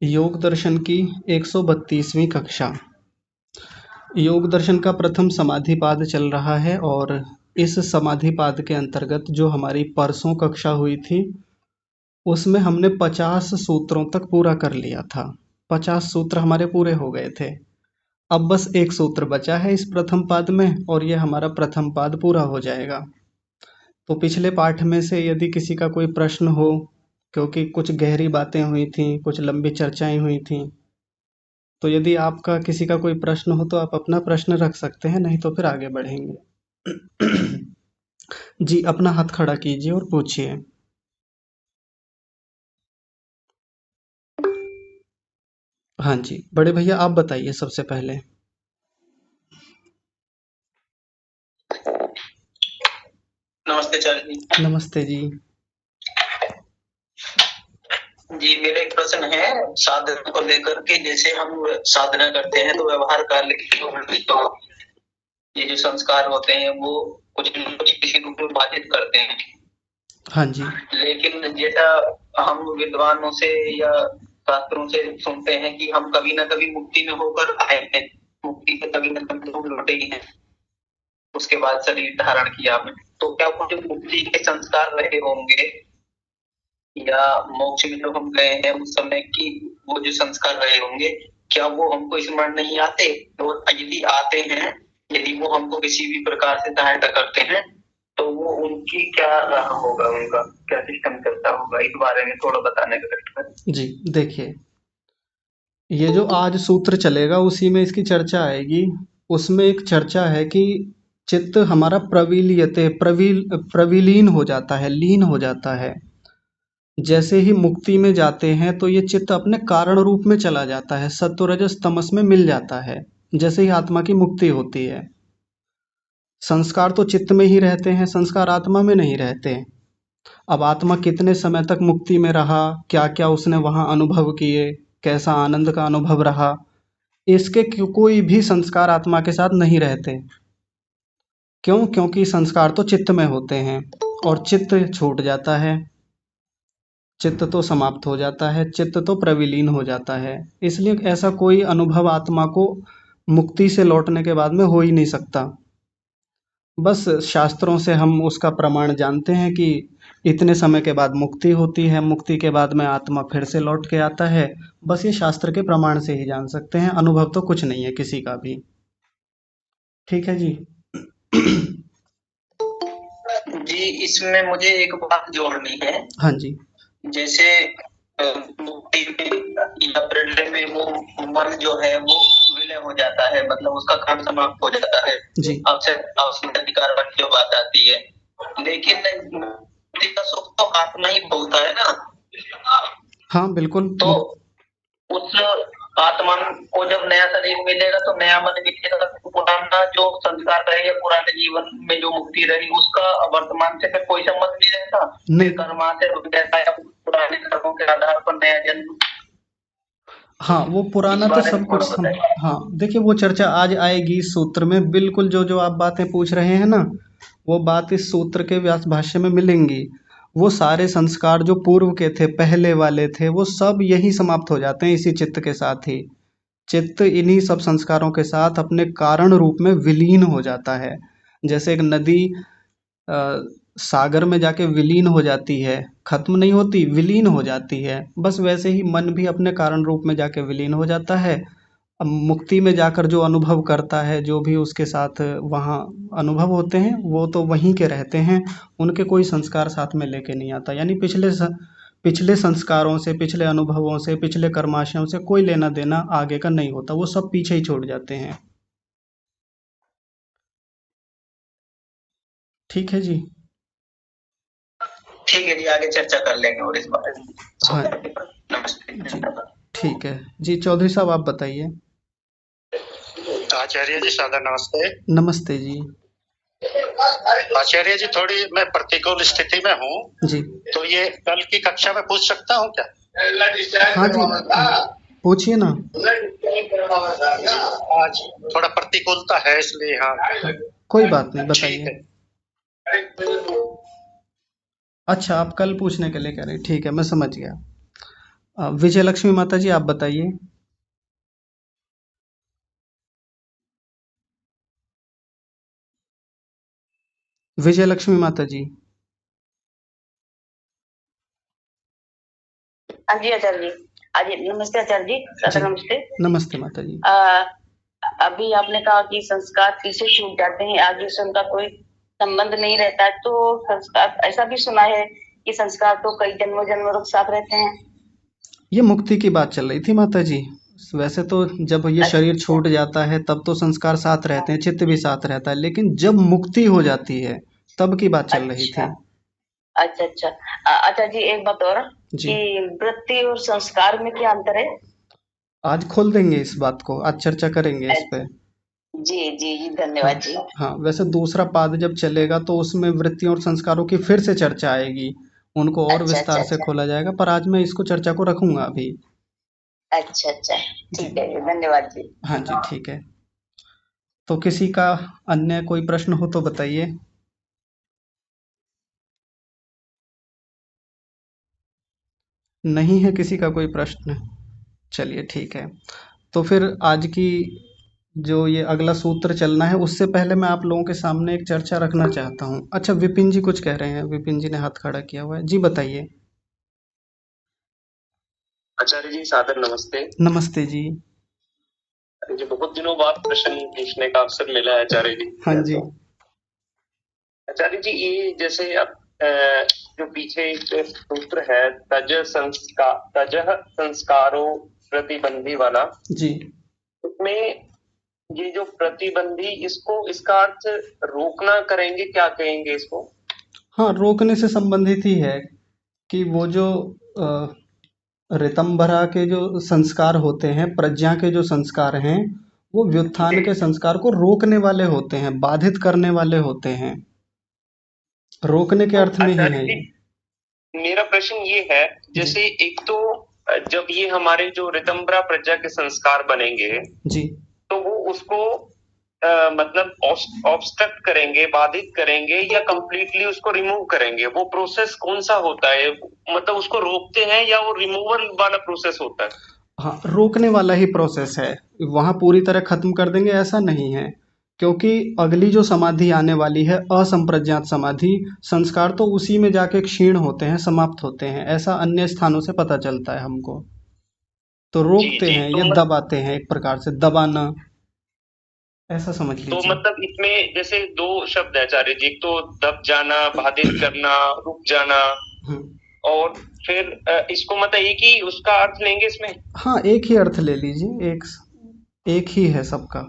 योग दर्शन की 132वीं कक्षा। योग दर्शन का प्रथम समाधिपाद चल रहा है और इस समाधिपाद के अंतर्गत जो हमारी परसों कक्षा हुई थी उसमें हमने 50 सूत्रों तक पूरा कर लिया था। 50 सूत्र हमारे पूरे हो गए थे। अब बस एक सूत्र बचा है इस प्रथम पाद में और यह हमारा प्रथम पाद पूरा हो जाएगा। तो पिछले पाठ में से यदि किसी का कोई प्रश्न हो, क्योंकि कुछ गहरी बातें हुई थी, कुछ लंबी चर्चाएं हुई थी, तो यदि आपका किसी का कोई प्रश्न हो तो आप अपना प्रश्न रख सकते हैं, नहीं तो फिर आगे बढ़ेंगे। जी, अपना हाथ खड़ा कीजिए और पूछिए। हाँ जी, बड़े भैया आप बताइए सबसे पहले। नमस्ते चार्ज जी। नमस्ते जी। जी, मेरा एक प्रश्न है साधना को लेकर के। जैसे हम साधना करते हैं तो व्यवहार काल की तो ये जो संस्कार होते हैं वो कुछ न कुछ किसी रूप में बाधित करते हैं। हाँ जी। लेकिन जैसा हम विद्वानों से या शास्त्रों से सुनते हैं कि हम कभी ना कभी मुक्ति में होकर आए हैं, मुक्ति से कभी ना कभी हम लौटे ही हैं, उसके बाद शरीर धारण किया हमने। तो क्या वो जो मुक्ति के संस्कार रहे होंगे या मोक्ष में जब हम गए हैं उस समय की वो जो संस्कार रहे होंगे, क्या वो हमको स्मरण नहीं आते? तो यदि आते हैं, यदि वो हमको किसी भी प्रकार से सहायता करते हैं तो वो उनकी क्या रहा होगा, उनका क्या सिस्टम चलता होगा, इस बारे में थोड़ा बताने का कष्ट करें। जी, देखिए, ये जो आज सूत्र चलेगा उसी में इसकी चर्चा आएगी। उसमें एक चर्चा है कि चित्त हमारा प्रविलीन हो जाता है, लीन हो जाता है। जैसे ही मुक्ति में जाते हैं तो ये चित्त अपने कारण रूप में चला जाता है, सत्व रजस तमस में मिल जाता है जैसे ही आत्मा की मुक्ति होती है। संस्कार तो चित्त में ही रहते हैं, संस्कार आत्मा में नहीं रहते। अब आत्मा कितने समय तक मुक्ति में रहा, क्या क्या उसने वहां अनुभव किए, कैसा आनंद का अनुभव रहा, इसके कोई भी संस्कार आत्मा के साथ नहीं रहते। क्यों? क्योंकि संस्कार तो चित्त में होते हैं और चित्त छूट जाता है, चित्त तो समाप्त हो जाता है, चित्त तो प्रविलीन हो जाता है। इसलिए ऐसा कोई अनुभव आत्मा को मुक्ति से लौटने के बाद में हो ही नहीं सकता। बस शास्त्रों से हम उसका प्रमाण जानते हैं कि इतने समय के बाद मुक्ति होती है, मुक्ति के बाद में आत्मा फिर से लौट के आता है। बस ये शास्त्र के प्रमाण से ही जान सकते हैं, अनुभव तो कुछ नहीं है किसी का भी। ठीक है जी। जी, इसमें मुझे एक बात जोड़नी है। हाँ जी। जैसे मुक्ति में या प्रलय में वो मन जो है वो विलय हो जाता है, मतलब उसका काम समाप्त हो जाता है। जी। अवसाद अधिकार वाली जो बात आती है, लेकिन मुक्ति का सुख तो आत्मा ही भोगता है ना। हाँ बिल्कुल। तो उस आत्मा को जब नया शरीर मिलेगा तो नया मन मिलेगा, तो पुराना जो संस्कार रहे या पुराने जीवन में जो मुक्ति रही उसका वर्तमान से फिर कोई संबंध नहीं रहता। नहीं। कर्मा से पुराने कर्मों के आधार पर नया जन्म। हाँ, वो पुराना तो सब कुछ हाँ, देखिए वो चर्चा आज आएगी इस सूत्र में। बिल्कुल जो जो आप बातें पूछ रहे हैं ना, वो बात इस सूत्र के व्यास भाष्य में मिलेंगी। वो सारे संस्कार जो पूर्व के थे, पहले वाले थे, वो सब यही समाप्त हो जाते हैं इसी चित्त के साथ ही। चित्त इन्हीं सब संस्कारों के साथ अपने कारण रूप में विलीन हो जाता है। जैसे एक नदी सागर में जाके विलीन हो जाती है, खत्म नहीं होती, विलीन हो जाती है, बस वैसे ही मन भी अपने कारण रूप में जाके विलीन हो जाता है। अब मुक्ति में जाकर जो अनुभव करता है, जो भी उसके साथ वहाँ अनुभव होते हैं, वो तो वहीं के रहते हैं, उनके कोई संस्कार साथ में लेके नहीं आता। यानी पिछले संस्कारों से, पिछले अनुभवों से, पिछले कर्माशयों से कोई लेना देना आगे का नहीं होता, वो सब पीछे ही छोड़ जाते हैं। ठीक है जी। ठीक है जी, आगे चर्चा कर लेंगे और इस बारे में। हाँ नमस्ते जी। ठीक है जी। चौधरी साहब आप बताइए। आचार्य जी सादर नमस्ते। नमस्ते जी। आचार्य जी, थोड़ी मैं प्रतिकूल स्थिति में हूँ जी। तो ये कल की कक्षा में पूछ सकता हूँ क्या? हाँ जी, पूछिए ना। आज थोड़ा प्रतिकूलता है इसलिए। हाँ कोई बात नहीं, ठीक बताइए। है। अच्छा, आप कल पूछने के लिए कह रहे हैं, ठीक है, मैं समझ गया। विजय लक्ष्मी माता जी, आप बताइए। विजय लक्ष्मी माता जी। हाँ जी आचार्य जी। आज नमस्ते आचार्य जी, जी, सादर नमस्ते। नमस्ते माता जी। अभी आपने कहा कि संस्कार पीछे छूट जाते हैं, आगे से उनका कोई संबंध नहीं रहता है, तो संस्कार ऐसा भी सुना है कि संस्कार तो कई जन्मों जन्मों तक साथ रहते हैं। ये मुक्ति की बात चल रही थी माता जी। वैसे तो जब ये शरीर अच्छा। छूट जाता है तब तो संस्कार साथ रहते हैं, चित्त भी साथ रहता है, लेकिन जब मुक्ति हो जाती है तब की बात चल रही अच्छा थी। अच्छा अच्छा। अच्छा जी, एक बात और जी, कि वृत्ति और संस्कार में क्या अंतर है? आज खोल देंगे इस बात को, आज चर्चा करेंगे इस पे। जी जी जी, हाँ, धन्यवाद जी। हाँ, वैसे दूसरा पाद जब चलेगा तो उसमें वृत्तियों और संस्कारों की फिर से चर्चा आएगी, उनको और अच्छा अच्छा विस्तार से अच्छा खोला जाएगा, पर आज मैं इसको चर्चा को रखूंगा अभी। अच्छा अच्छा। जी, ठीक है जी, धन्यवाद जी। हाँ जी, ठीक है। तो किसी का अन्य कोई प्रश्न हो तो बताइए। नहीं है किसी का कोई प्रश्न? चलिए ठीक है। तो फिर आज की जो ये अगला सूत्र चलना है उससे पहले मैं आप लोगों के सामने एक चर्चा रखना चाहता हूँ। अच्छा, विपिन जी कुछ कह रहे हैं, विपिन जी ने हाथ खड़ा किया हुआ है, जी बताइए। आचार्य जी सादर नमस्ते। नमस्ते जी। मुझे बहुत दिनों बाद प्रश्न पूछने का अवसर मिला है आचार्य जी। हाँ जी। आचार्य जी, ये जैसे अब जो पीछे एक सूत्र है, तजः संस्कारो प्रतिबंधी वाला, जी, उसमें ये जो प्रतिबंधी, इसका अर्थ रोकना करेंगे, क्या कहेंगे इसको? हाँ, रोकने से संबंधित ही है कि वो जो अ, ऋतंभरा के जो संस्कार होते हैं, प्रज्ञा के जो संस्कार हैं, वो व्युत्थान के संस्कार को रोकने वाले होते हैं, बाधित करने वाले होते हैं। रोकने के तो अर्थ में ही आचार्य है जी, ये। मेरा प्रश्न ये है, जी, जैसे एक तो जब ये हमारे जो ऋतंभरा प्रज्ञा के संस्कार बनेंगे, जी, तो वो उसको मतलब ऑब्स्ट्रक्ट करेंगे, बाधित करेंगे, या कंप्लीटली उसको रिमूव करेंगे? वो प्रोसेस कौन सा होता है? मतलब उसको रोकते हैं या वो रिमूवल वाला प्रोसेस होता है? हाँ, रोकने वाला ही प्रोसेस है। वहाँ पूरी तरह खत्म कर देंगे ऐसा नहीं है, क्योंकि अगली जो समाधि आने वाली है असंप्रज्ञात समाधि, संस्कार तो उसी में जाके क्षीण होते हैं, समाप्त होते हैं, ऐसा अन्य स्थानों से पता चलता है हमको। तो जी रोकते जी। हैं, ये दबाते हैं, एक प्रकार से दबाना, ऐसा समझ तो लीजिए। मतलब इसमें जैसे दो शब्द है आचार्य जी, एक तो दब जाना, बाधित करना, रुक जाना, हम्म, और फिर इसको मतलब एक ही उसका अर्थ लेंगे इसमें? हाँ, एक ही अर्थ ले लीजिए, एक ही है सबका।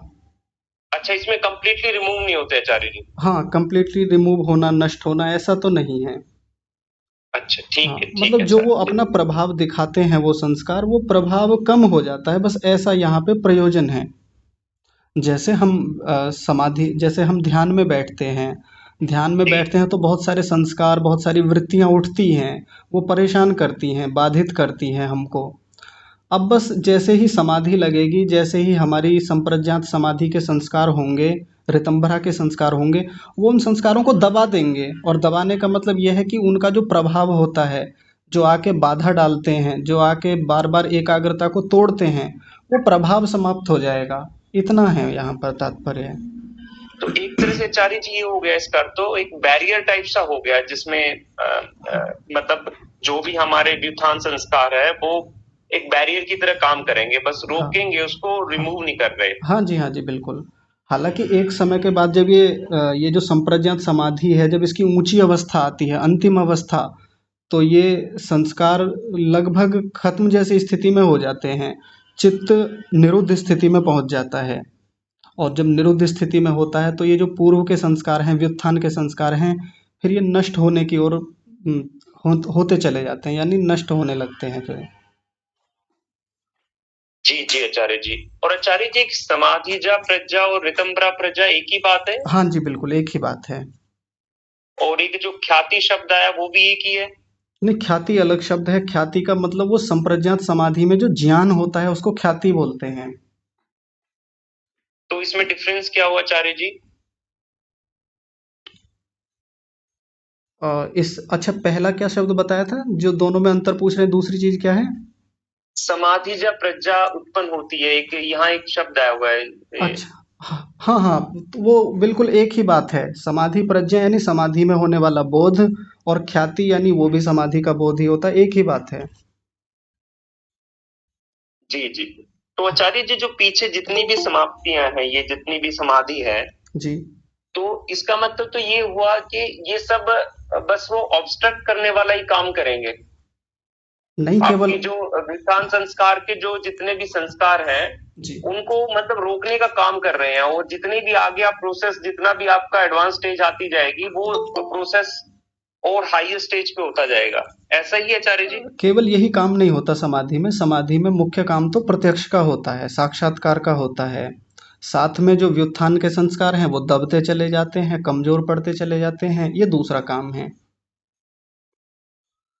अच्छा, इसमें कंप्लीटली रिमूव नहीं होते आचार्य जी? हाँ, कंप्लीटली रिमूव होना, नष्ट होना, ऐसा तो नहीं है। अच्छा, हाँ, ठीक मतलब है जो सर। वो अपना प्रभाव दिखाते हैं वो संस्कार, वो प्रभाव कम हो जाता है, बस ऐसा यहाँ पे प्रयोजन है। जैसे हम समाधि, जैसे हम ध्यान में बैठते हैं, ध्यान में बैठते हैं तो बहुत सारे संस्कार, बहुत सारी वृत्तियाँ उठती हैं, वो परेशान करती हैं, बाधित करती हैं हमको। अब बस जैसे ही समाधि लगेगी, जैसे ही हमारी संप्रज्ञात समाधि के संस्कार होंगे, ऋतंभरा के संस्कार होंगे, वो उन संस्कारों को दबा देंगे, और दबाने का मतलब यह है कि उनका जो प्रभाव होता है, जो आके बाधा डालते हैं, जो आके बार बार एकाग्रता को तोड़ते हैं, वो प्रभाव समाप्त हो जाएगा। इतना है यहाँ पर तात्पर्य। तो एक तरह से आचार्य जी ये हो गया इसका, तो एक बैरियर टाइप सा हो गया, जिसमें मतलब जो भी हमारे व्युत्थान संस्कार है वो एक बैरियर की तरह काम करेंगे, बस हाँ, रोकेंगे, उसको हाँ, रिमूव नहीं कर रहे। हाँ जी, हाँ जी, बिल्कुल। हालांकि एक समय के बाद जब ये जो संप्रज्ञात समाधि है, जब इसकी ऊंची अवस्था आती है, अंतिम अवस्था, तो ये संस्कार लगभग खत्म जैसी स्थिति में हो जाते हैं, चित्त निरुद्ध स्थिति में पहुंच जाता है। और जब निरुद्ध स्थिति में होता है तो ये जो पूर्व के संस्कार हैं, व्युत्थान के संस्कार हैं, फिर ये नष्ट होने की ओर होते चले जाते हैं, यानी नष्ट होने लगते हैं फिर। जी जी आचार्य जी। और आचार्य जी, समाधिजा प्रज्ञा और ऋतंभरा प्रज्ञा एक ही बात है? हाँ जी, बिल्कुल एक ही बात है। और एक जो ख्याति शब्द आया वो भी एक ही है? नहीं, ख्याति अलग शब्द है। ख्याति का मतलब वो संप्रज्ञात समाधि में जो ज्ञान होता है उसको ख्याति बोलते हैं। तो इसमें डिफरेंस क्या हुआ आचार्य जी? अच्छा, पहला क्या शब्द बताया था जो दोनों में अंतर पूछ रहे हैं, दूसरी चीज क्या है? समाधि जब प्रज्ञा उत्पन्न होती है, एक यहाँ एक शब्द आया हुआ है अच्छा, हाँ हाँ, तो वो बिल्कुल एक ही बात है। समाधि प्रज्ञा यानी समाधि में होने वाला बोध, और ख्याति यानी वो भी समाधि का बोध ही होता है, एक ही बात है। जी जी। तो आचार्य जी, जो पीछे जितनी भी समाप्तियां हैं, ये जितनी भी समाधि है, जी तो इसका मतलब तो ये हुआ कि ये सब बस वो ऑब्स्ट्रक्ट करने वाला ही काम करेंगे। नहीं, केवल आपकी जो विधान संस्कार के जो जितने भी संस्कार हैं, जी उनको मतलब रोकने का काम कर रहे हैं, और जितनी भी आगे आप प्रोसेस, जितना भी आपका एडवांस स्टेज आती जाएगी, वो प्रोसेस और हाईएस्ट स्टेज पे होता जाएगा। ऐसा ही है आचार्य जी? केवल यही काम नहीं होता समाधि में। समाधि में मुख्य काम तो प्रत्यक्ष का होता है, साक्षात्कार का होता है। साथ में जो व्युत्थान के संस्कार हैं वो दबते चले जाते हैं, कमजोर पड़ते चले जाते हैं, ये दूसरा काम है।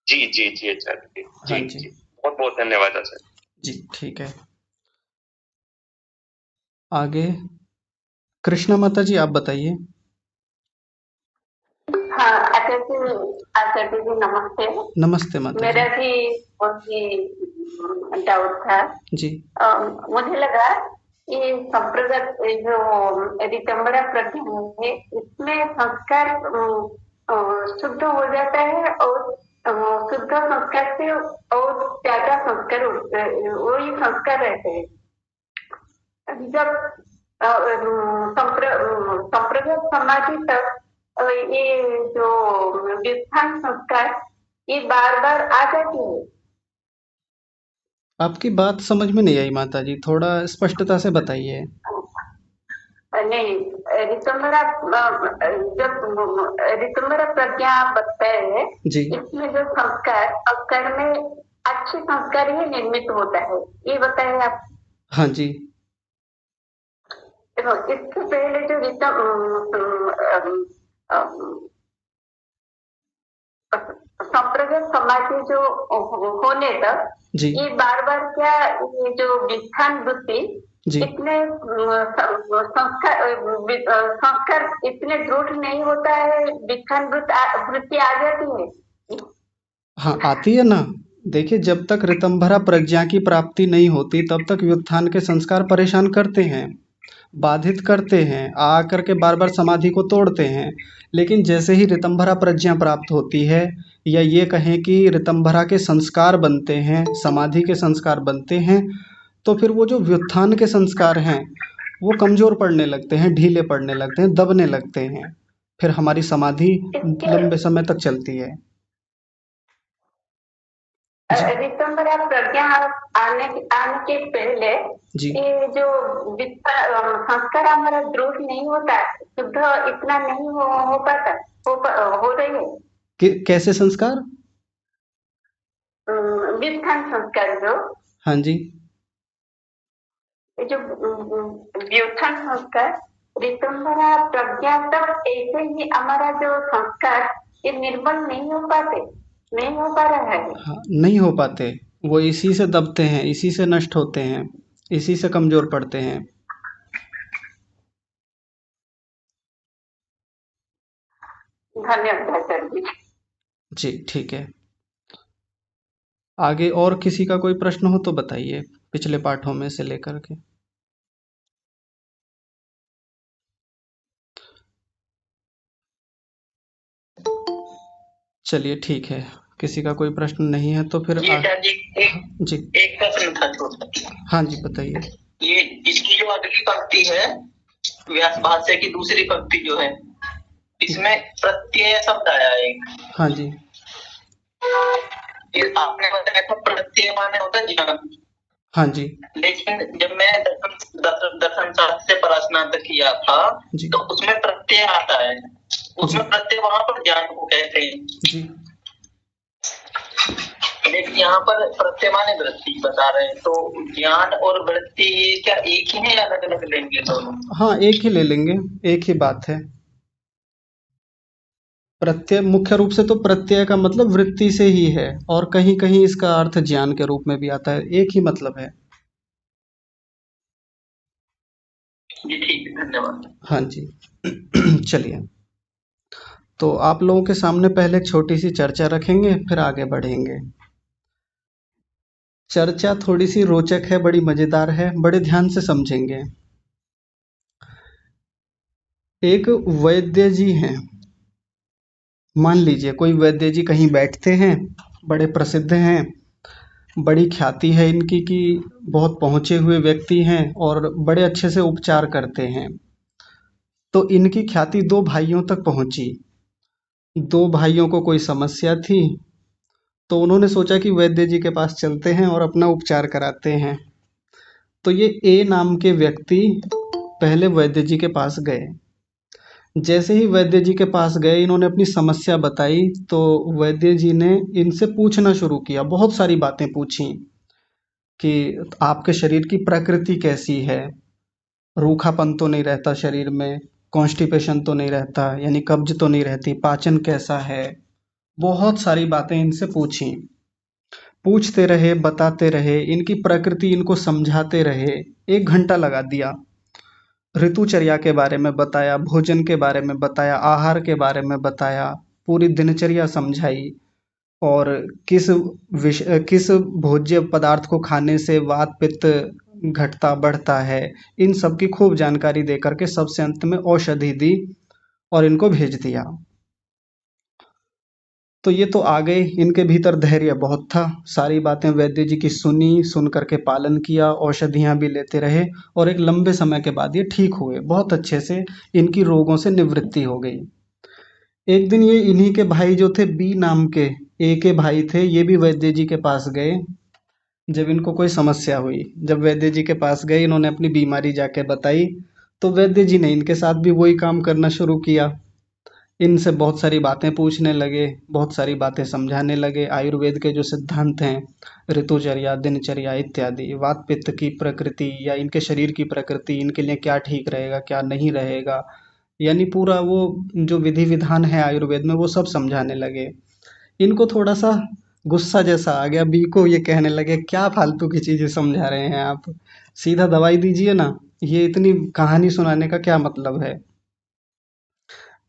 जी जी जी आचार्य जी, हाँ जी जी जी, बहुत बहुत धन्यवाद आचार्य जी, ठीक है। आगे कृष्णा माता जी, आप बताइए। हाँ, आचार्य जी नमस्ते। नमस्ते माता मेरा जी। भी वही डाउट था। जी मुझे लगा ये संप्रदाय, जो ऋतंबरा प्रज्ञा है, इसमें संस्कार शुद्ध हो जाता है, और शुद्ध संस्कार से और ज्यादा संस्कार वही संस्कार रहते हैं। जब संप्रदाय समाधि तक ये जो व्युत्थान संस्कार ये बार बार आ जाती है। आपकी बात समझ में नहीं आई माता जी, थोड़ा स्पष्टता से बताइए। नहीं, ऋतंबरा, जब ऋतंबरा प्रज्ञा बताए है, जी इसमें जो संस्कार संस्कार में अच्छे संस्कार ही निर्मित होता है, ये बताए आप। हाँ जी देखो, इससे पहले जो संप्रदाय समाधि जो होने तक जी ये बार बार क्या, ये जो व्युत्थान वृत्ति जी इतने संस्कार इतने दृढ़ नहीं होता है, व्युत्थान वृत्ति आ जाती है। हाँ, आती है ना। देखिए, जब तक ऋतंभरा प्रज्ञा की प्राप्ति नहीं होती तब तक व्युत्थान के संस्कार परेशान करते हैं, बाधित करते हैं, आ करके बार बार समाधि को तोड़ते हैं। लेकिन जैसे ही ऋतंभरा प्रज्ञा प्राप्त होती है, या ये कहें कि ऋतंभरा के संस्कार बनते हैं, समाधि के संस्कार बनते हैं, तो फिर वो जो व्युत्थान के संस्कार हैं वो कमजोर पड़ने लगते हैं, ढीले पड़ने लगते हैं, दबने लगते हैं। फिर हमारी समाधि इसके लंबे समय तक चलती है। जी ऋतंबरा प्रज्ञा आने के पहले जी ये जो संस्कार हमारा दृढ़ नहीं होता, शुद्ध इतना नहीं हो पाता, हो रही है। कैसे संस्कार? व्युत्थान संस्कार जो, हाँ जी ये जो व्युत्थान संस्कार ऋतंबरा प्रज्ञा तक ऐसे ही हमारा जो संस्कार ये निर्मल नहीं हो पाते, नहीं हो पा रहा है। हाँ, नहीं हो पाते। वो इसी से दबते हैं, इसी से नष्ट होते हैं, इसी से कमजोर पड़ते हैं। धन्यवाद सर जी। जी ठीक है। आगे और किसी का कोई प्रश्न हो तो बताइए, पिछले पाठों में से लेकर के। चलिए ठीक है, किसी का कोई प्रश्न नहीं है तो फिर जी सर जी, जी एक प्रश्न था छोटा। हाँ जी बताइए। ये इसकी जो अगली पंक्ति है, व्यास भाष्य की दूसरी पंक्ति जो है, इसमें प्रत्यय शब्द आया है एक। हाँ जी आपने बताया था प्रत्यय माने होता है ज्ञान। हाँ जी लेकिन जब मैं दर्शन शास्त्र से परास्नातक किया था, जी तो उसमें प्रत्यय आता है, उसमें प्रत्यय वहां पर ज्ञान को कहते हैं जी। लेकिन यहाँ पर प्रत्यय माने वृत्ति बता रहे हैं, तो ज्ञान और वृत्ति ये क्या एक ही है या अलग अलग लेंगे दोनों? हाँ, एक ही ले लेंगे, एक ही बात है। प्रत्यय मुख्य रूप से तो प्रत्यय का मतलब वृत्ति से ही है, और कहीं कहीं इसका अर्थ ज्ञान के रूप में भी आता है, एक ही मतलब है। जी ठीक है, धन्यवाद। हाँ जी चलिए, तो आप लोगों के सामने पहले एक छोटी सी चर्चा रखेंगे, फिर आगे बढ़ेंगे। चर्चा थोड़ी सी रोचक है, बड़ी मजेदार है, बड़े ध्यान से समझेंगे। एक वैद्य जी हैं, मान लीजिए कोई वैद्य जी कहीं बैठते हैं, बड़े प्रसिद्ध हैं, बड़ी ख्याति है इनकी कि बहुत पहुँचे हुए व्यक्ति हैं और बड़े अच्छे से उपचार करते हैं। तो इनकी ख्याति दो भाइयों तक पहुँची। दो भाइयों को कोई समस्या थी, तो उन्होंने सोचा कि वैद्य जी के पास चलते हैं और अपना उपचार कराते हैं। तो ये ए नाम के व्यक्ति पहले वैद्य जी के पास गए। जैसे ही वैद्य जी के पास गए, इन्होंने अपनी समस्या बताई, तो वैद्य जी ने इनसे पूछना शुरू किया, बहुत सारी बातें पूछी कि आपके शरीर की प्रकृति कैसी है, रूखापन तो नहीं रहता शरीर में, कॉन्स्टिपेशन तो नहीं रहता, यानी कब्ज तो नहीं रहती, पाचन कैसा है, बहुत सारी बातें इनसे पूछी। पूछते रहे, बताते रहे, इनकी प्रकृति इनको समझाते रहे। 1 घंटा लगा दिया। ऋतुचर्या के बारे में बताया, भोजन के बारे में बताया, आहार के बारे में बताया, पूरी दिनचर्या समझाई और किस भोज्य पदार्थ को खाने से वात पित्त घटता बढ़ता है, इन सब की खूब जानकारी दे करके सबसे अंत में औषधि दी और इनको भेज दिया। तो ये तो आ गए, इनके भीतर धैर्य बहुत था, सारी बातें वैद्य जी की सुनी, सुन करके पालन किया, औषधियाँ भी लेते रहे और एक लंबे समय के बाद ये ठीक हुए, बहुत अच्छे से इनकी रोगों से निवृत्ति हो गई। एक दिन ये इन्हीं के भाई जो थे, बी नाम के ए के भाई थे, ये भी वैद्य जी के पास गए। जब इनको कोई समस्या हुई, जब वैद्य जी के पास गए, इन्होंने अपनी बीमारी जाके बताई, तो वैद्य जी ने इनके साथ भी वही काम करना शुरू किया। इनसे बहुत सारी बातें पूछने लगे, बहुत सारी बातें समझाने लगे। आयुर्वेद के जो सिद्धांत हैं, ऋतुचर्या, दिनचर्या इत्यादि, वात पित्त की प्रकृति या इनके शरीर की प्रकृति, इनके लिए क्या ठीक रहेगा, क्या नहीं रहेगा, यानी पूरा वो जो विधि विधान है आयुर्वेद में, वो सब समझाने लगे। इनको थोड़ा सा गुस्सा जैसा आ गया बी को, ये कहने लगे क्या फालतू की चीज़ें समझा रहे हैं आप, सीधा दवाई दीजिए ना, ये इतनी कहानी सुनाने का क्या मतलब है,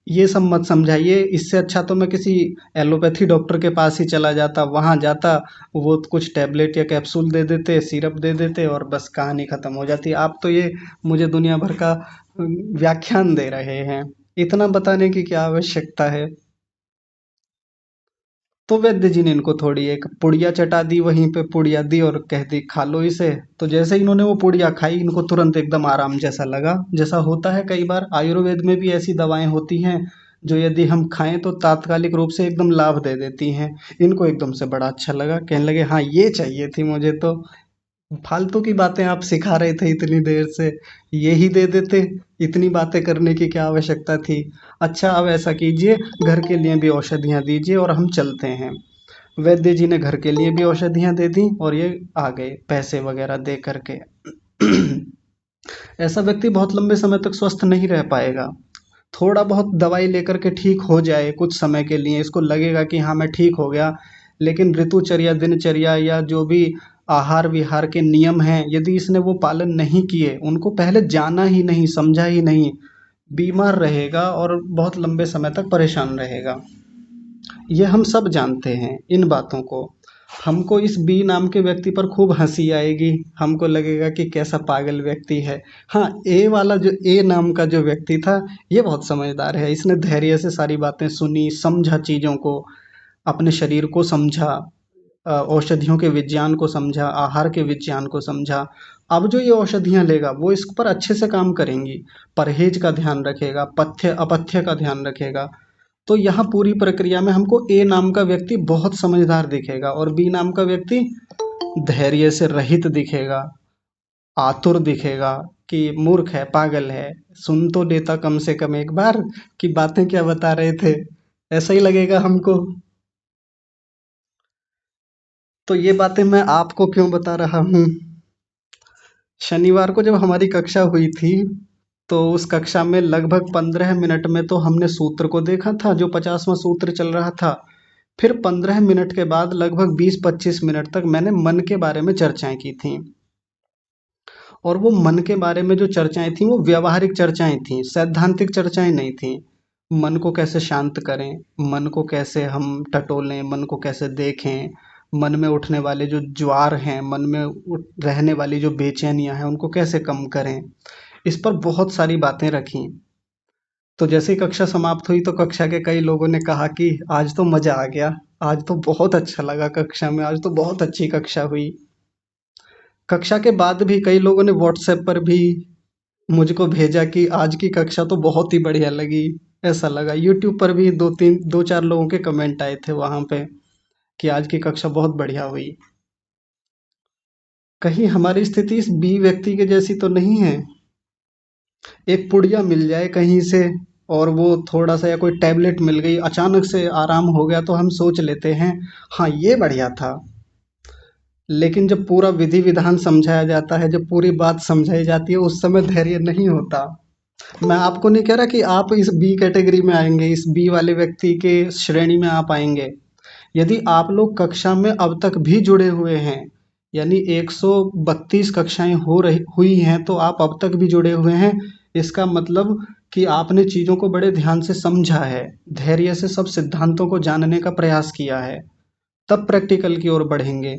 ये सब मत समझाइए, इससे अच्छा तो मैं किसी एलोपैथी डॉक्टर के पास ही चला जाता, वहाँ जाता, वो कुछ टैबलेट या कैप्सूल दे देते, सिरप दे देते और बस कहानी ख़त्म हो जाती। आप तो ये मुझे दुनिया भर का व्याख्यान दे रहे हैं, इतना बताने की क्या आवश्यकता है। तो वैद्य जी ने इनको थोड़ी एक पुड़िया चटा दी, वहीं पे पुड़िया दी और कह दी खा लो इसे। तो जैसे ही इन्होंने वो पुड़िया खाई, इनको तुरंत एकदम आराम जैसा लगा। जैसा होता है कई बार आयुर्वेद में भी ऐसी दवाएं होती हैं जो यदि हम खाएं तो तात्कालिक रूप से एकदम लाभ दे देती हैं। इनको एकदम से बड़ा अच्छा लगा, कहने लगे हाँ ये चाहिए थी मुझे, तो फालतू की बातें आप सिखा रहे थे इतनी देर से, यही दे देते, इतनी बातें करने की क्या आवश्यकता थी। अच्छा अब ऐसा कीजिए, घर के लिए भी औषधियाँ दीजिए और हम चलते हैं। वैद्य जी ने घर के लिए भी औषधियाँ दे दी और ये आ गए पैसे वगैरह दे करके। ऐसा व्यक्ति बहुत लंबे समय तक स्वस्थ नहीं रह पाएगा। थोड़ा बहुत दवाई लेकर के ठीक हो जाए कुछ समय के लिए, इसको लगेगा कि हाँ मैं ठीक हो गया, लेकिन ऋतुचर्या, दिनचर्या या जो भी आहार विहार के नियम हैं, यदि इसने वो पालन नहीं किए, उनको पहले जाना ही नहीं, समझा ही नहीं, बीमार रहेगा और बहुत लंबे समय तक परेशान रहेगा। ये हम सब जानते हैं इन बातों को। हमको इस बी नाम के व्यक्ति पर खूब हंसी आएगी, हमको लगेगा कि कैसा पागल व्यक्ति है। हाँ, ए वाला जो ए नाम का जो व्यक्ति था, ये बहुत समझदार है, इसने धैर्य से सारी बातें सुनी, समझा चीज़ों को, अपने शरीर को समझा, औषधियों के विज्ञान को समझा, आहार के विज्ञान को समझा। अब जो ये औषधियाँ लेगा वो इस पर अच्छे से काम करेंगी, परहेज का ध्यान रखेगा, पथ्य अपथ्य का ध्यान रखेगा। तो यहाँ पूरी प्रक्रिया में हमको ए नाम का व्यक्ति बहुत समझदार दिखेगा और बी नाम का व्यक्ति धैर्य से रहित दिखेगा, आतुर दिखेगा कि मूर्ख है, पागल है, सुन तो लेता कम से कम एक बार कि बातें क्या बता रहे थे, ऐसा ही लगेगा हमको। तो ये बातें मैं आपको क्यों बता रहा हूँ? शनिवार को जब हमारी कक्षा हुई थी, तो उस कक्षा में लगभग 15 मिनट में तो हमने सूत्र को देखा था, जो 50वां सूत्र चल रहा था। फिर 15 मिनट के बाद लगभग 20-25 मिनट तक मैंने मन के बारे में चर्चाएं की थी। और वो मन के बारे में जो चर्चाएं थी, वो व्यवहारिक चर्चाएं थी, सैद्धांतिक चर्चाएं नहीं थी। मन को कैसे शांत करें, मन को कैसे हम टटोलें, मन को कैसे देखें, मन में उठने वाले जो ज्वार हैं, मन में रहने वाली जो बेचैनियां हैं, उनको कैसे कम करें, इस पर बहुत सारी बातें रखी। तो जैसे ही कक्षा समाप्त हुई तो कक्षा के कई लोगों ने कहा कि आज तो मजा आ गया, आज तो बहुत अच्छा लगा कक्षा में, आज तो बहुत अच्छी कक्षा हुई। कक्षा के बाद भी कई लोगों ने व्हाट्सएप पर भी मुझको भेजा कि आज की कक्षा तो बहुत ही बढ़िया लगी, ऐसा लगा। यूट्यूब पर भी दो चार लोगों के कमेंट आए थे वहां पे कि आज की कक्षा बहुत बढ़िया हुई। कहीं हमारी स्थिति इस बी व्यक्ति के जैसी तो नहीं है? एक पुड़िया मिल जाए कहीं से और वो थोड़ा सा, या कोई टैबलेट मिल गई, अचानक से आराम हो गया तो हम सोच लेते हैं हाँ ये बढ़िया था। लेकिन जब पूरा विधि विधान समझाया जाता है, जब पूरी बात समझाई जाती है, उस समय धैर्य नहीं होता। मैं आपको नहीं कह रहा कि आप इस बी कैटेगरी में आएंगे, इस बी वाले व्यक्ति के श्रेणी में आप आएंगे। यदि आप लोग कक्षा में अब तक भी जुड़े हुए हैं, यानी 132 कक्षाएं हुई हैं, तो आप अब तक भी जुड़े हुए हैं, इसका मतलब कि आपने चीज़ों को बड़े ध्यान से समझा है, धैर्य से सब सिद्धांतों को जानने का प्रयास किया है। तब प्रैक्टिकल की ओर बढ़ेंगे,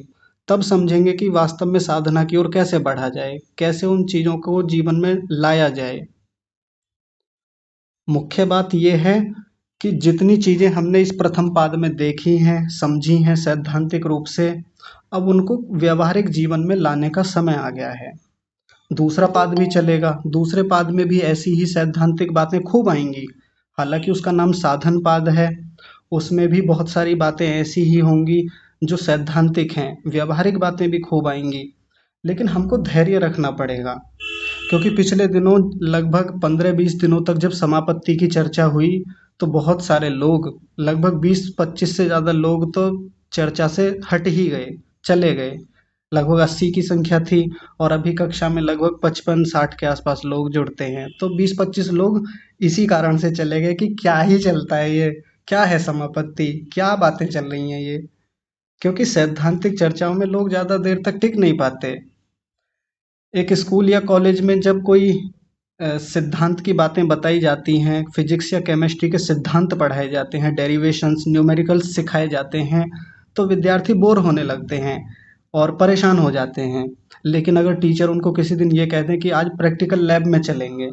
तब समझेंगे कि वास्तव में साधना की ओर कैसे बढ़ा जाए, कैसे उन चीज़ों को जीवन में लाया जाए। मुख्य बात यह है कि जितनी चीज़ें हमने इस प्रथम पाद में देखी हैं, समझी हैं सैद्धांतिक रूप से, अब उनको व्यावहारिक जीवन में लाने का समय आ गया है। दूसरा पाद भी चलेगा, दूसरे पाद में भी ऐसी ही सैद्धांतिक बातें खूब आएंगी। हालांकि उसका नाम साधन पाद है, उसमें भी बहुत सारी बातें ऐसी ही होंगी जो सैद्धांतिक हैं, व्यावहारिक बातें भी खूब आएंगी। लेकिन हमको धैर्य रखना पड़ेगा, क्योंकि पिछले दिनों लगभग 15-20 दिनों तक जब समापत्ति की चर्चा हुई तो बहुत सारे लोग, लगभग 20-25 से ज़्यादा लोग तो चर्चा से हट ही गए, चले गए। लगभग 80 की संख्या थी और अभी कक्षा में लगभग 55-60 के आसपास लोग जुड़ते हैं, तो 20-25 लोग इसी कारण से चले गए कि क्या ही चलता है ये, क्या है समापत्ति, क्या बातें चल रही हैं ये। क्योंकि सैद्धांतिक चर्चाओं में लोग ज़्यादा देर तक टिक नहीं पाते। एक स्कूल या कॉलेज में जब कोई सिद्धांत की बातें बताई जाती हैं, फिजिक्स या केमिस्ट्री के सिद्धांत पढ़ाए जाते हैं, डेरिवेशंस, न्यूमेरिकल्स सिखाए जाते हैं, तो विद्यार्थी बोर होने लगते हैं और परेशान हो जाते हैं। लेकिन अगर टीचर उनको किसी दिन ये कहते हैं कि आज प्रैक्टिकल लैब में चलेंगे,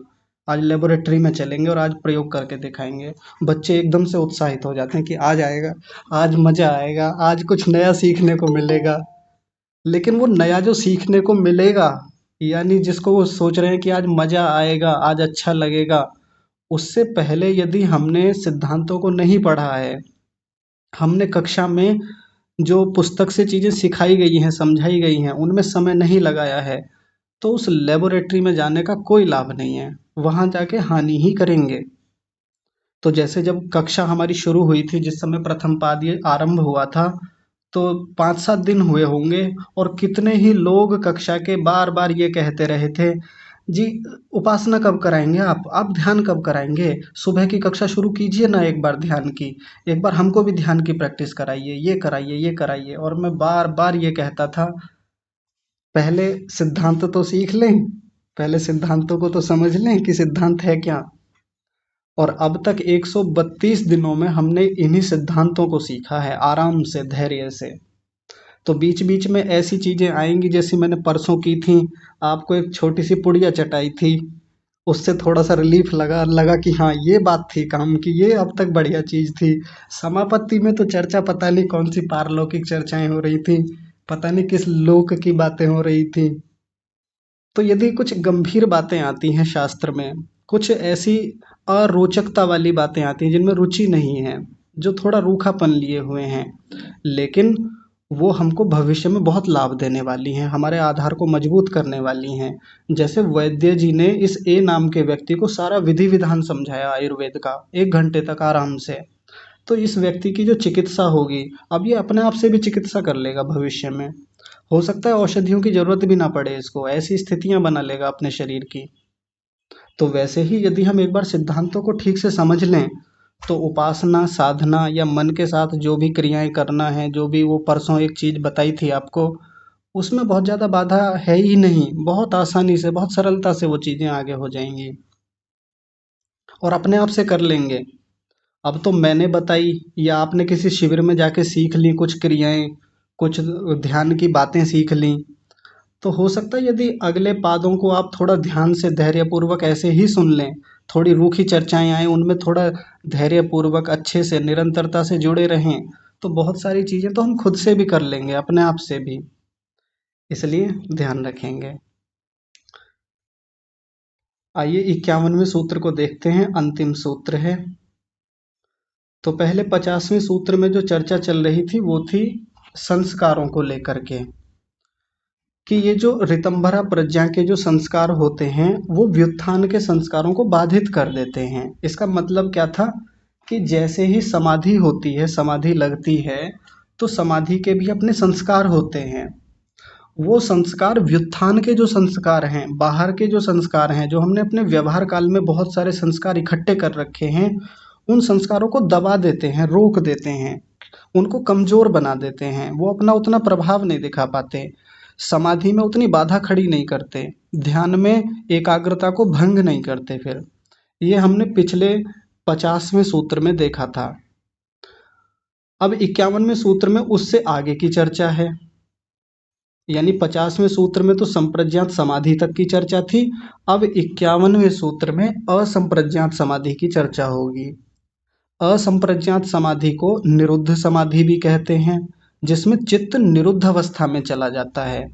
आज लेबोरेटरी में चलेंगे और आज प्रयोग करके दिखाएंगे, बच्चे एकदम से उत्साहित हो जाते हैं कि आज आएगा, आज मज़ा आएगा, आज कुछ नया सीखने को मिलेगा। लेकिन वो नया जो सीखने को मिलेगा, यानी जिसको वो सोच रहे हैं कि आज मज़ा आएगा, आज अच्छा लगेगा, उससे पहले यदि हमने सिद्धांतों को नहीं पढ़ा है, हमने कक्षा में जो पुस्तक से चीज़ें सिखाई गई हैं, समझाई गई हैं, उनमें समय नहीं लगाया है, तो उस लेबोरेटरी में जाने का कोई लाभ नहीं है, वहाँ जाके हानि ही करेंगे। तो जैसे जब कक्षा हमारी शुरू हुई थी, जिस समय प्रथम पाद ये आरंभ हुआ था, तो 5-7 दिन हुए होंगे और कितने ही लोग कक्षा के बार बार ये कहते रहे थे, जी उपासना कब कराएंगे आप ध्यान कब कराएंगे, सुबह की कक्षा शुरू कीजिए ना एक बार ध्यान की, एक बार हमको भी ध्यान की प्रैक्टिस कराइए, ये कराइए, ये कराइए। और मैं बार बार ये कहता था, पहले सिद्धांत तो सीख लें, पहले सिद्धांतों को तो समझ लें कि सिद्धांत है क्या। और अब तक 132 दिनों में हमने इन्हीं सिद्धांतों को सीखा है, आराम से, धैर्य से। तो बीच बीच में ऐसी चीज़ें आएंगी जैसी मैंने परसों की थी, आपको एक छोटी सी पुड़िया चटाई थी, उससे थोड़ा सा रिलीफ लगा कि हाँ ये बात थी काम की, ये अब तक बढ़िया चीज़ थी। समापत्ति में तो चर्चा पता नहीं कौन सी पारलौकिक चर्चाएं हो रही थी, पता नहीं किस लोक की बातें हो रही थी। तो यदि कुछ गंभीर बातें आती हैं शास्त्र में, कुछ ऐसी अरोचकता वाली बातें आती हैं जिनमें रुचि नहीं है, जो थोड़ा रूखापन लिए हुए हैं, लेकिन वो हमको भविष्य में बहुत लाभ देने वाली हैं, हमारे आधार को मजबूत करने वाली हैं। जैसे वैद्य जी ने इस ए नाम के व्यक्ति को सारा विधि विधान समझाया आयुर्वेद का 1 घंटे तक आराम से, तो इस व्यक्ति की जो चिकित्सा होगी, अब ये अपने आप से भी चिकित्सा कर लेगा भविष्य में। हो सकता है औषधियों की जरूरत भी ना पड़े इसको, ऐसी स्थितियां बना लेगा अपने शरीर की। तो वैसे ही यदि हम एक बार सिद्धांतों को ठीक से समझ लें, तो उपासना, साधना या मन के साथ जो भी क्रियाएं करना है, जो भी वो परसों एक चीज़ बताई थी आपको, उसमें बहुत ज़्यादा बाधा है ही नहीं, बहुत आसानी से, बहुत सरलता से वो चीज़ें आगे हो जाएंगी और अपने आप से कर लेंगे। अब तो मैंने बताई या आपने किसी शिविर में जाके सीख ली कुछ क्रियाएं, कुछ ध्यान की बातें सीख ली, तो हो सकता है यदि अगले पादों को आप थोड़ा ध्यान से धैर्यपूर्वक ऐसे ही सुन लें, थोड़ी रूखी चर्चाएं आए उनमें थोड़ा धैर्यपूर्वक अच्छे से निरंतरता से जुड़े रहें, तो बहुत सारी चीज़ें तो हम खुद से भी कर लेंगे, अपने आप से भी। इसलिए ध्यान रखेंगे। आइए 51वें सूत्र को देखते हैं, अंतिम सूत्र है। तो पहले 50वें सूत्र में जो चर्चा चल रही थी वो थी संस्कारों को लेकर के, कि ये जो ऋतंभरा प्रज्ञा के जो संस्कार होते हैं वो व्युत्थान के संस्कारों को बाधित कर देते हैं। इसका मतलब क्या था कि जैसे ही समाधि होती है, समाधि लगती है, तो समाधि के भी अपने संस्कार होते हैं। वो संस्कार व्युत्थान के जो संस्कार हैं, बाहर के जो संस्कार हैं, जो हमने अपने व्यवहार काल में बहुत सारे संस्कार इकट्ठे कर रखे हैं, उन संस्कारों को दबा देते हैं, रोक देते हैं, उनको कमजोर बना देते हैं। वो अपना उतना प्रभाव नहीं दिखा पाते, समाधि में उतनी बाधा खड़ी नहीं करते, ध्यान में एकाग्रता को भंग नहीं करते। फिर ये हमने पिछले 50वें सूत्र में देखा था। अब 51वें सूत्र में उससे आगे की चर्चा है, यानी 50वें सूत्र में तो संप्रज्ञात समाधि तक की चर्चा थी। अब 51वें सूत्र में असंप्रज्ञात समाधि की चर्चा होगी। असंप्रज्ञात समाधि को निरुद्ध समाधि भी कहते हैं, जिसमें चित्त निरुद्ध अवस्था में चला जाता है।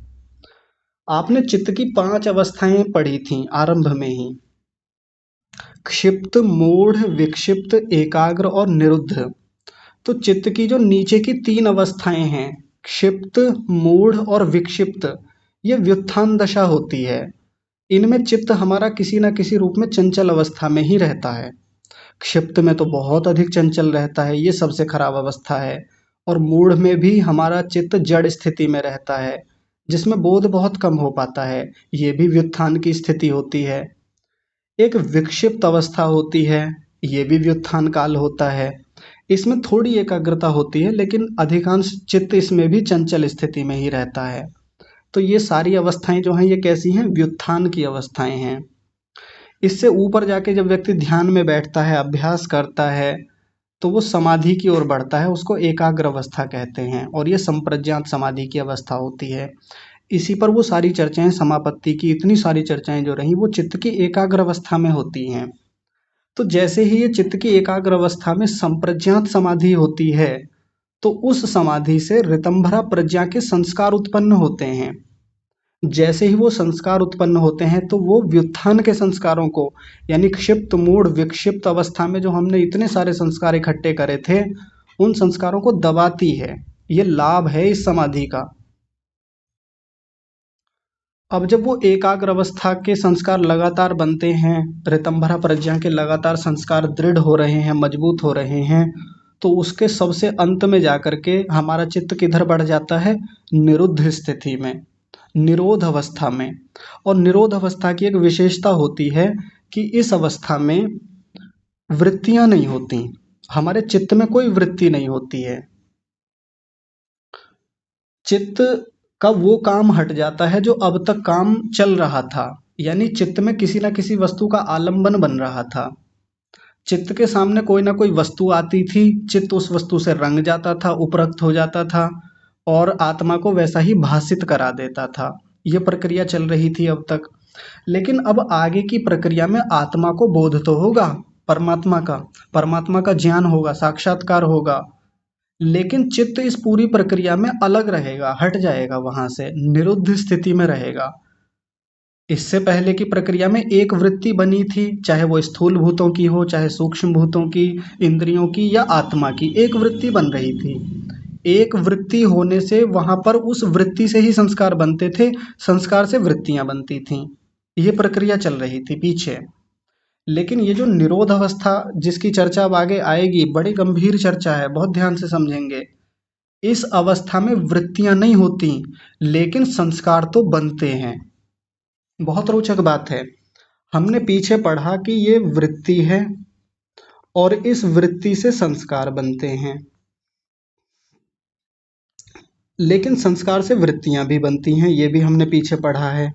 आपने चित्त की 5 अवस्थाएं पढ़ी थीं आरंभ में ही, क्षिप्त, मूढ़, विक्षिप्त, एकाग्र और निरुद्ध। तो चित्त की जो नीचे की 3 अवस्थाएं हैं, क्षिप्त, मूढ़ और विक्षिप्त, ये व्युत्थान दशा होती है। इनमें चित्त हमारा किसी न किसी रूप में चंचल अवस्था में ही रहता है। क्षिप्त में तो बहुत अधिक चंचल रहता है, ये सबसे खराब अवस्था है। और मूढ़ में भी हमारा चित्त जड़ स्थिति में रहता है, जिसमें बोध बहुत कम हो पाता है, ये भी व्युत्थान की स्थिति होती है। एक विक्षिप्त अवस्था होती है, ये भी व्युत्थान काल होता है। इसमें थोड़ी एकाग्रता होती है, लेकिन अधिकांश चित्त इसमें भी चंचल स्थिति में ही रहता है। तो ये सारी अवस्थाएं जो हैं, ये कैसी हैं? व्युत्थान की अवस्थाएं हैं। इससे ऊपर जाके जब व्यक्ति ध्यान में बैठता है, अभ्यास करता है, तो वो समाधि की ओर बढ़ता है, उसको एकाग्र अवस्था कहते हैं, और ये संप्रज्ञात समाधि की अवस्था होती है। इसी पर वो सारी चर्चाएं, समापत्ति की इतनी सारी चर्चाएं जो रही, वो चित्त की एकाग्र अवस्था में होती हैं। तो जैसे ही ये चित्त की एकाग्र अवस्था में संप्रज्ञात समाधि होती है, तो उस समाधि से ऋतंभरा प्रज्ञा के संस्कार उत्पन्न होते हैं। जैसे ही वो संस्कार उत्पन्न होते हैं, तो वो व्युत्थान के संस्कारों को, यानी क्षिप्त, मूढ़, विक्षिप्त अवस्था में जो हमने इतने सारे संस्कार इकट्ठे करे थे, उन संस्कारों को दबाती है। ये लाभ है इस समाधि का। अब जब वो एकाग्र अवस्था के संस्कार लगातार बनते हैं, ऋतंभरा प्रज्ञा के लगातार संस्कार दृढ़ हो रहे हैं, मजबूत हो रहे हैं, तो उसके सबसे अंत में जाकर के हमारा चित्त किधर बढ़ जाता है? निरुद्ध स्थिति में, निरोध अवस्था में। और निरोध अवस्था की एक विशेषता होती है कि इस अवस्था में वृत्तियां नहीं होती, हमारे चित्त में कोई वृत्ति नहीं होती है। चित्त का वो काम हट जाता है जो अब तक काम चल रहा था, यानी चित्त में किसी न किसी वस्तु का आलंबन बन रहा था। चित्त के सामने कोई ना कोई वस्तु आती थी, चित्त उस वस्तु से रंग जाता था, उपरक्त हो जाता था, और आत्मा को वैसा ही भासित करा देता था। ये प्रक्रिया चल रही थी अब तक। लेकिन अब आगे की प्रक्रिया में आत्मा को बोध तो होगा, परमात्मा का ज्ञान होगा, साक्षात्कार होगा, लेकिन चित्त इस पूरी प्रक्रिया में अलग रहेगा, हट जाएगा, वहां से निरुद्ध स्थिति में रहेगा। इससे पहले की प्रक्रिया में एक वृत्ति बनी थी, चाहे वो स्थूल भूतों की हो, चाहे सूक्ष्म भूतों की, इंद्रियों की या आत्मा की, एक वृत्ति बन रही थी। एक वृत्ति होने से वहां पर उस वृत्ति से ही संस्कार बनते थे, संस्कार से वृत्तियां बनती थीं। ये प्रक्रिया चल रही थी पीछे। लेकिन ये जो निरोध अवस्था जिसकी चर्चा अब आगे आएगी, बड़ी गंभीर चर्चा है, बहुत ध्यान से समझेंगे। इस अवस्था में वृत्तियां नहीं होती, लेकिन संस्कार तो बनते हैं। बहुत रोचक बात है। हमने पीछे पढ़ा कि ये वृत्ति है और इस वृत्ति से संस्कार बनते हैं, लेकिन संस्कार से वृत्तियां भी बनती हैं, ये भी हमने पीछे पढ़ा है।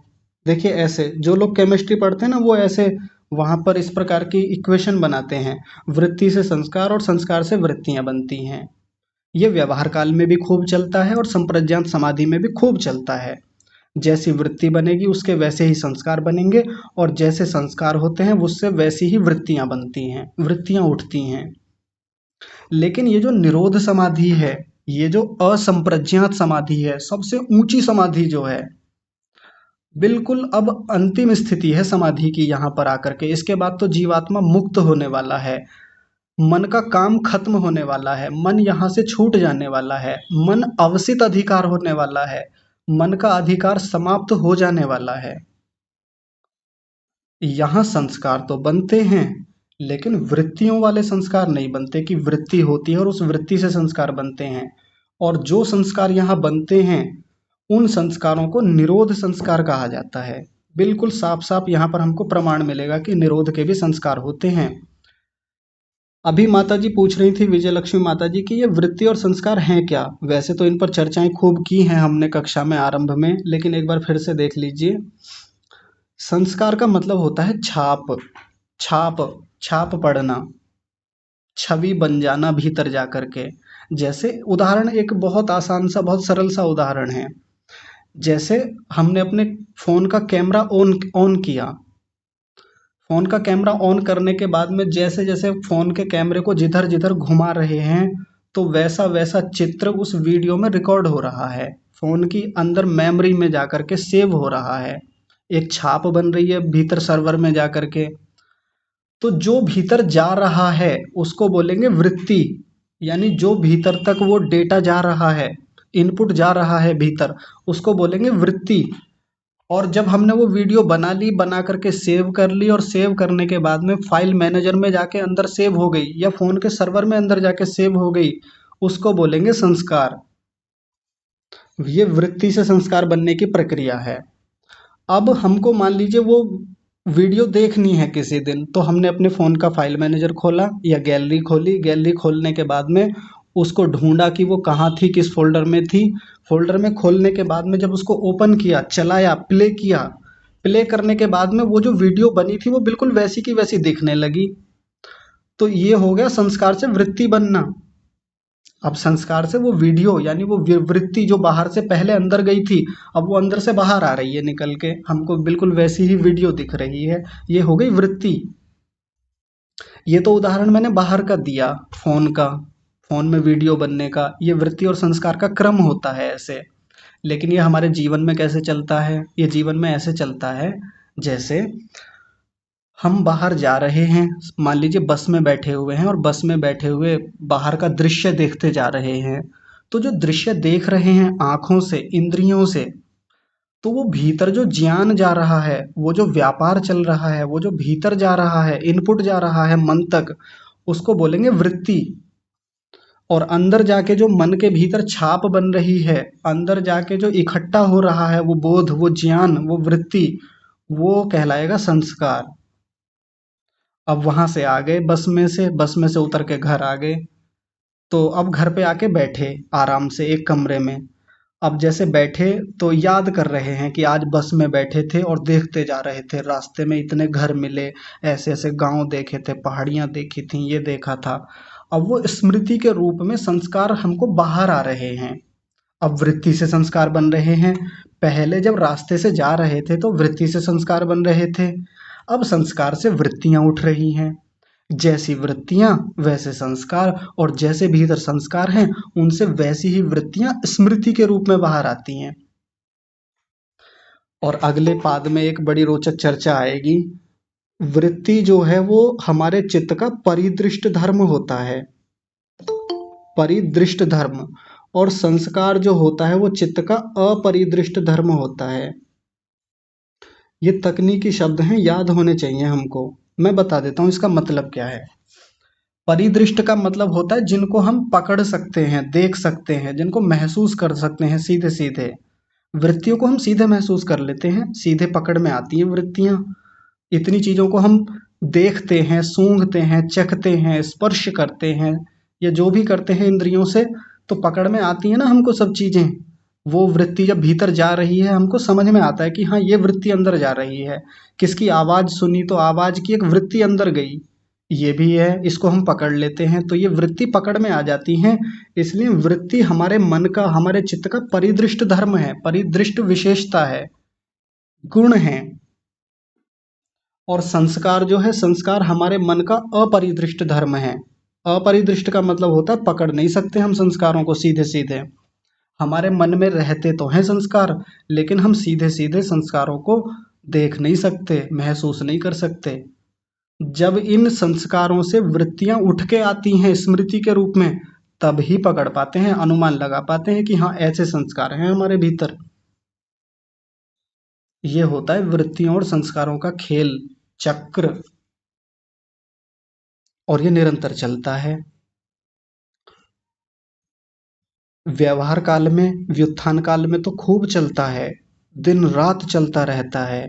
देखिए, ऐसे जो लोग केमिस्ट्री पढ़ते हैं ना, वो ऐसे वहां पर इस प्रकार की इक्वेशन बनाते हैं, वृत्ति से संस्कार और संस्कार से वृत्तियां बनती हैं। ये व्यवहार काल में भी खूब चलता है और संप्रज्ञात समाधि में भी खूब चलता है। जैसी वृत्ति बनेगी उसके वैसे ही संस्कार बनेंगे, और जैसे संस्कार होते हैं उससे वैसी ही वृत्तियां बनती हैं, वृत्तियां उठती हैं। लेकिन ये जो निरोध समाधि है, ये जो असंप्रज्ञात समाधि है, सबसे ऊंची समाधि जो है, बिल्कुल अब अंतिम स्थिति है समाधि की यहाँ पर आकर के। इसके बाद तो जीवात्मा मुक्त होने वाला है, मन का काम खत्म होने वाला है, मन यहाँ से छूट जाने वाला है, मन अवसित अधिकार होने वाला है, मन का अधिकार समाप्त हो जाने वाला है। यहाँ संस्कार तो बनते हैं, लेकिन वृत्तियों वाले संस्कार नहीं बनते कि वृत्ति होती है और उस वृत्ति से संस्कार बनते हैं। और जो संस्कार यहाँ बनते हैं उन संस्कारों को निरोध संस्कार कहा जाता है। बिल्कुल साफ साफ यहाँ पर हमको प्रमाण मिलेगा कि निरोध के भी संस्कार होते हैं। अभी माता जी पूछ रही थी, विजय लक्ष्मी माता जी, कि ये वृत्ति और संस्कार हैं क्या। वैसे तो इन पर चर्चाएं खूब की हैं हमने कक्षा में आरंभ में, लेकिन एक बार फिर से देख लीजिए। संस्कार का मतलब होता है छाप, छाप, छाप पड़ना, छवि बन जाना भीतर जा करके। जैसे उदाहरण, एक बहुत आसान सा, बहुत सरल सा उदाहरण है। जैसे हमने अपने फोन का कैमरा ऑन किया, फोन का कैमरा ऑन करने के बाद में जैसे जैसे फोन के कैमरे को जिधर जिधर घुमा रहे हैं, तो वैसा वैसा चित्र उस वीडियो में रिकॉर्ड हो रहा है, फोन की अंदर मेमोरी में जाकर के सेव हो रहा है, एक छाप बन रही है भीतर सर्वर में जाकर के। तो जो भीतर जा रहा है उसको बोलेंगे वृत्ति, यानी जो भीतर तक वो डेटा जा रहा है, इनपुट जा रहा है भीतर, उसको बोलेंगे वृत्ति। और जब हमने वो वीडियो बना ली, बना करके सेव कर ली, और सेव करने के बाद में फाइल मैनेजर में जाके अंदर सेव हो गई, या फोन के सर्वर में अंदर जाके सेव हो गई, उसको बोलेंगे संस्कार। ये वृत्ति से संस्कार बनने की प्रक्रिया है। अब हमको मान लीजिए वो वीडियो देखनी है किसी दिन, तो हमने अपने फ़ोन का फाइल मैनेजर खोला या गैलरी खोली, गैलरी खोलने के बाद में उसको ढूंढा कि वो कहाँ थी, किस फोल्डर में थी। फोल्डर में खोलने के बाद में जब उसको ओपन किया, चलाया, प्ले किया, प्ले करने के बाद में वो जो वीडियो बनी थी वो बिल्कुल वैसी की वैसी दिखने लगी। तो ये हो गया संस्कार से वृत्ति बनना। अब संस्कार से वो वीडियो, यानी वो वृत्ति जो बाहर से पहले अंदर गई थी, अब वो अंदर से बाहर आ रही है निकल के, हमको बिल्कुल वैसी ही वीडियो दिख रही है। ये हो गई वृत्ति। ये तो उदाहरण मैंने बाहर का दिया, फोन का, फोन में वीडियो बनने का। ये वृत्ति और संस्कार का क्रम होता है ऐसे। लेकिन ये हमारे जीवन में कैसे चलता है? ये जीवन में ऐसे चलता है जैसे हम बाहर जा रहे हैं, मान लीजिए बस में बैठे हुए हैं, और बस में बैठे हुए बाहर का दृश्य देखते जा रहे हैं। तो जो दृश्य देख रहे हैं आंखों से, इंद्रियों से, तो वो भीतर जो ज्ञान जा रहा है, वो जो व्यापार चल रहा है, वो जो भीतर जा रहा है, इनपुट जा रहा है मन तक, उसको बोलेंगे वृत्ति। और अंदर जाके जो मन के भीतर छाप बन रही है, अंदर जाके जो इकट्ठा हो रहा है, वो बोध, वो ज्ञान, वो वृत्ति, वो कहलाएगा संस्कार। अब वहां से आ गए बस में से उतर के घर आ गए, तो अब घर पे आके बैठे आराम से एक कमरे में। अब जैसे बैठे तो याद कर रहे हैं कि आज बस में बैठे थे और देखते जा रहे थे, रास्ते में इतने घर मिले, ऐसे ऐसे गांव देखे थे, पहाड़ियां देखी थी, ये देखा था। अब वो स्मृति के रूप में संस्कार हमको बाहर आ रहे हैं। अब वृत्ति से संस्कार बन रहे हैं। पहले जब रास्ते से जा रहे थे तो वृत्ति से संस्कार बन रहे थे, अब संस्कार से वृत्तियां उठ रही हैं। जैसी वृत्तियां वैसे संस्कार, और जैसे भीतर संस्कार हैं उनसे वैसी ही वृत्तियां स्मृति के रूप में बाहर आती हैं। और अगले पाद में एक बड़ी रोचक चर्चा आएगी। वृत्ति जो है वो हमारे चित्त का परिदृष्ट धर्म होता है, परिदृष्ट धर्म, और संस्कार जो होता है वो चित्त का अपरिदृष्ट धर्म होता है। ये तकनीकी शब्द हैं, याद होने चाहिए हमको। मैं बता देता हूँ इसका मतलब क्या है। परिदृष्ट का मतलब होता है जिनको हम पकड़ सकते हैं, देख सकते हैं, जिनको महसूस कर सकते हैं सीधे सीधे। वृत्तियों को हम सीधे महसूस कर लेते हैं, सीधे पकड़ में आती हैं वृत्तियां। इतनी चीजों को हम देखते हैं, सूंघते हैं, चखते हैं, स्पर्श करते हैं, या जो भी करते हैं इंद्रियों से, तो पकड़ में आती है ना हमको सब चीजें। वो वृत्ति जब भीतर जा रही है हमको समझ में आता है कि हाँ ये वृत्ति अंदर जा रही है। किसकी आवाज सुनी तो आवाज की एक वृत्ति अंदर गई, ये भी है, इसको हम पकड़ लेते हैं तो ये वृत्ति पकड़ में आ जाती हैं। इसलिए वृत्ति हमारे मन का, हमारे चित्त का परिदृष्ट धर्म है, परिदृष्ट विशेषता है, गुण है। और संस्कार जो है, संस्कार हमारे मन का अपरिदृष्ट धर्म है। अपरिदृष्ट का मतलब होता है पकड़ नहीं सकते हम संस्कारों को सीधे सीधे। हमारे मन में रहते तो हैं संस्कार, लेकिन हम सीधे सीधे संस्कारों को देख नहीं सकते, महसूस नहीं कर सकते। जब इन संस्कारों से वृत्तियां उठ के आती हैं स्मृति के रूप में, तब ही पकड़ पाते हैं, अनुमान लगा पाते हैं कि हाँ ऐसे संस्कार हैं हमारे भीतर। ये होता है वृत्तियों और संस्कारों का खेल, चक्र, और ये निरंतर चलता है। व्यवहार काल में, व्युत्थान काल में तो खूब चलता है, दिन रात चलता रहता है।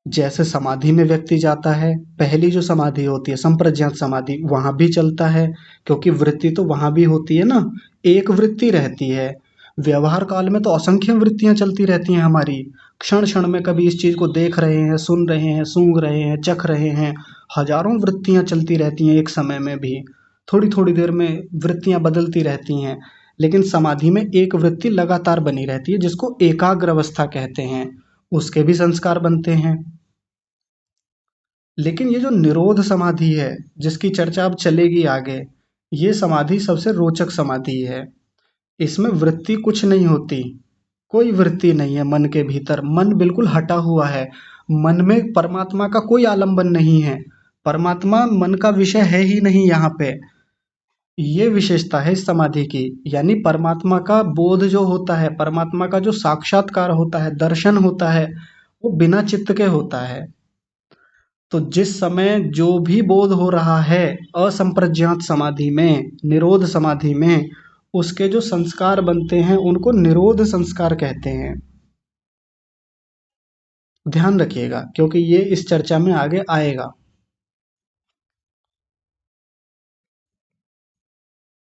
जैसे समाधि में व्यक्ति जाता है, पहली जो समाधि होती है संप्रज्ञात समाधि, वहां भी चलता है, क्योंकि वृत्ति तो वहां भी होती है ना, एक वृत्ति रहती है। व्यवहार काल में तो असंख्य वृत्तियां चलती रहती हैं हमारी, क्षण क्षण में कभी इस चीज को देख रहे हैं, सुन रहे हैं, सूंघ रहे हैं, चख रहे हैं, हजारों वृत्तियां चलती रहती हैं एक समय में भी, थोड़ी थोड़ी देर में वृत्तियां बदलती रहती हैं। लेकिन समाधि में एक वृत्ति लगातार बनी रहती है, जिसको एकाग्र अवस्था कहते हैं, उसके भी संस्कार बनते हैं। लेकिन ये जो निरोध समाधि है, जिसकी चर्चा अब चलेगी आगे, ये समाधि सबसे रोचक समाधि है। इसमें वृत्ति कुछ नहीं होती, कोई वृत्ति नहीं है मन के भीतर, मन बिल्कुल हटा हुआ है, मन में परमात्मा का कोई आलंबन नहीं है, परमात्मा मन का विषय है ही नहीं यहाँ पे। ये विशेषता है इस समाधि की, यानी परमात्मा का बोध जो होता है, परमात्मा का जो साक्षात्कार होता है, दर्शन होता है, वो बिना चित्त के होता है। तो जिस समय जो भी बोध हो रहा है असंप्रज्ञात समाधि में, निरोध समाधि में, उसके जो संस्कार बनते हैं उनको निरोध संस्कार कहते हैं। ध्यान रखिएगा, क्योंकि ये इस चर्चा में आगे आएगा।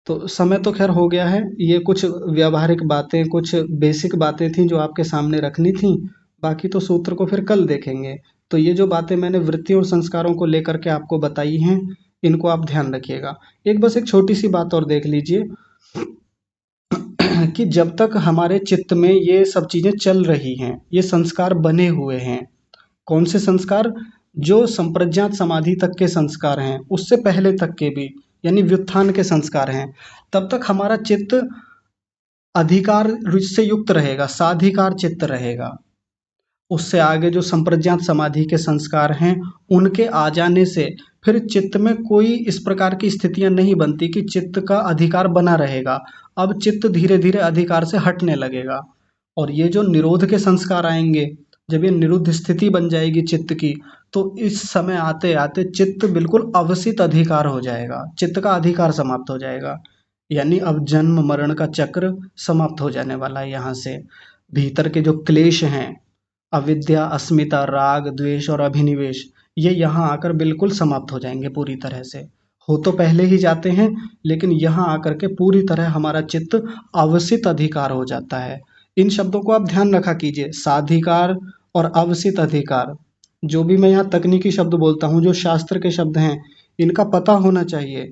तो समय तो खैर हो गया है, ये कुछ व्यावहारिक बातें, कुछ बेसिक बातें थी जो आपके सामने रखनी थी, बाकी तो सूत्र को फिर कल देखेंगे। तो ये जो बातें मैंने वृत्ति और संस्कारों को लेकर के आपको बताई हैं, इनको आप ध्यान रखिएगा। बस एक छोटी सी बात और देख लीजिए कि जब तक हमारे चित्त में ये सब चीजें चल रही हैं, ये संस्कार बने हुए हैं, कौन से संस्कार? जो संप्रज्ञात समाधि तक के संस्कार हैं, उससे पहले तक के भी, यानी व्युत्थान के संस्कार हैं, तब तक हमारा चित्त अधिकार से युक्त रहेगा, साधिकार चित्त रहेगा। उससे आगे जो संप्रज्ञात समाधि के संस्कार हैं, उनके आ जाने से फिर चित्त में कोई इस प्रकार की स्थितियां नहीं बनती कि चित्त का अधिकार बना रहेगा। अब चित्त धीरे धीरे अधिकार से हटने लगेगा। और ये जो निरोध के संस्कार आएंगे, जब ये निरुद्ध स्थिति बन जाएगी चित्त की, तो इस समय आते आते चित्त बिल्कुल अवसित अधिकार हो जाएगा, चित्त का अधिकार समाप्त हो जाएगा। यानी अब जन्म मरण का चक्र समाप्त हो जाने वाला है। यहाँ से भीतर के जो क्लेश हैं, अविद्या, अस्मिता, राग, द्वेष और अभिनिवेश, ये यहाँ आकर बिल्कुल समाप्त हो जाएंगे पूरी तरह से। हो तो पहले ही जाते हैं, लेकिन यहाँ आकर के पूरी तरह हमारा चित्त अवसित अधिकार हो जाता है। इन शब्दों को आप ध्यान रखा कीजिए, साधिकार और अवसित अधिकार। जो भी मैं यहाँ तकनीकी शब्द बोलता हूँ, जो शास्त्र के शब्द हैं, इनका पता होना चाहिए,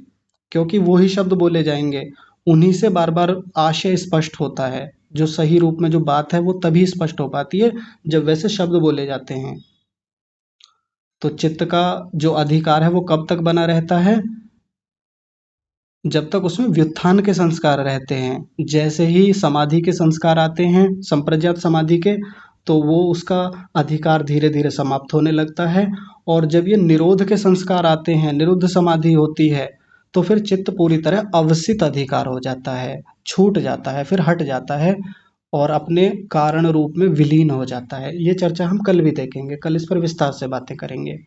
क्योंकि वही शब्द बोले जाएंगे, उन्हीं से बार बार आशय स्पष्ट होता है। जो सही रूप में जो बात है वो तभी स्पष्ट हो पाती है जब वैसे शब्द बोले जाते हैं। तो चित्त का जो अधिकार है वो कब तक बना रहता है? जब तक उसमें व्युत्थान के संस्कार रहते हैं। जैसे ही समाधि के संस्कार आते हैं, संप्रज्ञात समाधि के, तो वो उसका अधिकार धीरे धीरे समाप्त होने लगता है। और जब ये निरोध के संस्कार आते हैं, निरुद्ध समाधि होती है, तो फिर चित्त पूरी तरह अवसित अधिकार हो जाता है, छूट जाता है, फिर हट जाता है और अपने कारण रूप में विलीन हो जाता है। ये चर्चा हम कल भी देखेंगे, कल इस पर विस्तार से बातें करेंगे।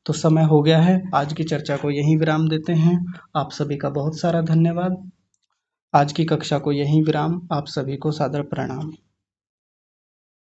तो समय हो गया है, आज की चर्चा को यहीं विराम देते हैं। आप सभी का बहुत सारा धन्यवाद। आज की कक्षा को यहीं विराम। आप सभी को सादर प्रणाम।